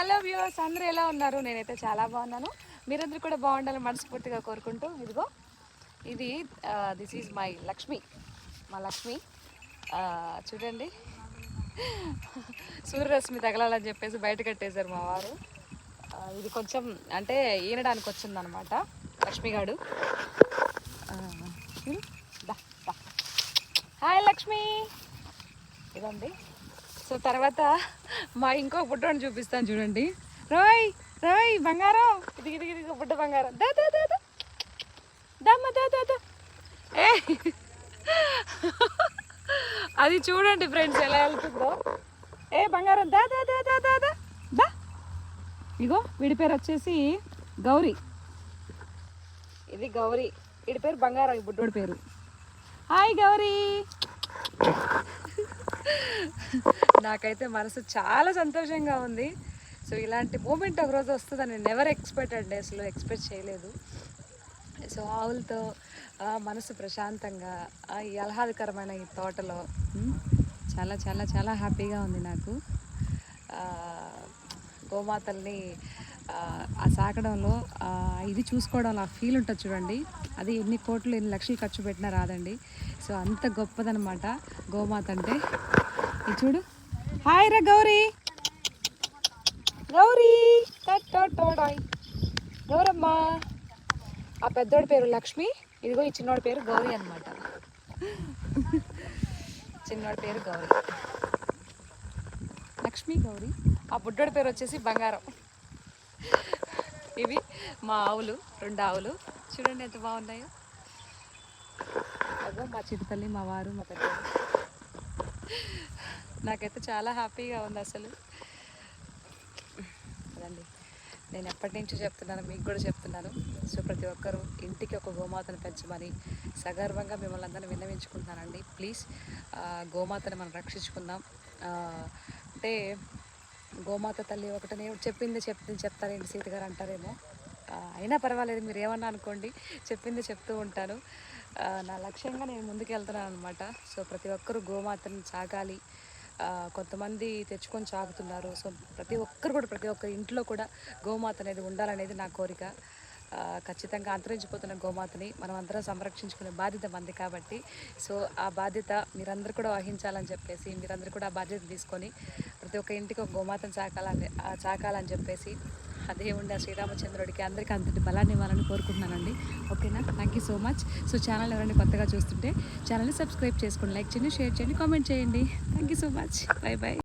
Hello viewers, అందరూ ఎలా ఉన్నారు? నేనైతే చాలా బాగున్నాను. మీరందరూ కూడా బాగుండాలని మనస్ఫూర్తిగా కోరుకుంటూ, ఇదిగో ఇది దిస్ ఈజ్ మై లక్ష్మి, మా లక్ష్మి. చూడండి, సూర్యరశ్మి తగలాలని చెప్పేసి బయట కట్టేశారు మా వారు. ఇది కొంచెం అంటే ఈనడానికి వచ్చిందనమాట లక్ష్మిగాడు. హాయ్ లక్ష్మి, ఇదండి. సో తర్వాత మా ఇంకో బుడ్డని చూపిస్తాను చూడండి. రోయ్ రోయ్ బంగారం, ఇది ఇది ఇది బుడ్డ బంగారం. దా దా దా దమ్మ దా దా దా. ఏ అది చూడండి ఫ్రెండ్స్ ఎలా వెళ్తుందో. ఏ బంగారం దా దా దా దా దా దా దా. ఇగో వీడి పేరు వచ్చేసి గౌరీ. ఇది గౌరీ, వీడి పేరు బంగారం, ఈ బుడ్డోడి పేరు. హాయ్ గౌరీ. నాకైతే మనసు చాలా సంతోషంగా ఉంది. సో ఇలాంటి మూమెంట్ ఒకరోజు వస్తుందని నెవర్ ఎక్స్పెక్టెడ్, అసలు ఎక్స్పెక్ట్ చేయలేదు. సో ఆవులతో మనసు ప్రశాంతంగా ఈ ఆహ్లాదకరమైన ఈ తోటలో చాలా చాలా చాలా హ్యాపీగా ఉంది నాకు. గోమాతల్ని ఆ సాకడంలో ఇది చూసుకోవడంలో ఆ ఫీల్ ఉంటుంది చూడండి. అది ఎన్ని కోట్లు ఎన్ని లక్షలు ఖర్చు పెట్టినా రాదండి. సో అంత గొప్పదనమాట గోమాత అంటే. ఇది చూడు. హాయ్ రా గౌరీ, గౌరీ గౌరమ్మ. ఆ పెద్దోడి పేరు లక్ష్మి, ఇదిగో ఈ చిన్నోడి పేరు గౌరీ అనమాట. చిన్నోడి పేరు గౌరీ, లక్ష్మి గౌరీ. ఆ బుడ్డోడి పేరు వచ్చేసి బంగారం. ఇవి మా ఆవులు, 2 ఆవులు చూడండి ఎంత బాగున్నాయో. అదో మా చిరుతల్లి, మా వారు, మా పెద్ద. నాకైతే చాలా హ్యాపీగా ఉంది అసలు. అదండి, నేను ఎప్పటి నుంచో చెప్తున్నాను, మీకు కూడా చెప్తున్నాను. సో ప్రతి ఒక్కరూ ఇంటికి ఒక గోమాతను పెంచమని సగర్వంగా మిమ్మల్ని అందరినీ విన్నవించుకుంటున్నానండి. ప్లీజ్ గోమాతను మనం రక్షించుకుందాం. అంటే గోమాత తల్లి ఒకటనే చెప్పింది చెప్తారేంటి సీత గారు అంటారేమో. అయినా పర్వాలేదు, మీరు ఏమన్నా అనుకోండి, చెప్పింది చెప్తూ ఉంటాను. నా లక్ష్యంగా నేను ముందుకు వెళ్తున్నాను అనమాట. సో ప్రతి ఒక్కరూ గోమాతను సాగాలి. కొంతమంది తెచ్చుకొని సాగుతున్నారు. సో ప్రతి ఒక్క ఇంట్లో కూడా గోమాత అనేది ఉండాలనేది నా కోరిక. ఖచ్చితంగా అంతరించిపోతున్న గోమాతని మనం అందరం సంరక్షించుకునే బాధ్యత మంది కాబట్టి, సో ఆ బాధ్యత మీరందరూ కూడా వహించాలని చెప్పేసి, మీరందరూ కూడా ఆ బాధ్యత తీసుకొని ప్రతి ఒక్క ఇంటికి ఒక గోమాతను సాకాలని చెప్పేసి ఆ దేవుడిని, ఆ శ్రీరామచంద్రుడికి అందరికీ అంతటి బలాన్ని ఇవ్వాలని కోరుకుంటున్నానండి. ఓకేనా? Thank you so much. So channel ఎవరైనా కొత్తగా చూస్తుంటే ఛానల్ని సబ్స్క్రైబ్ చేసుకోండి, లైక్ చేయండి, షేర్ చేయండి, కామెంట్ చేయండి. Thank you so much. By by.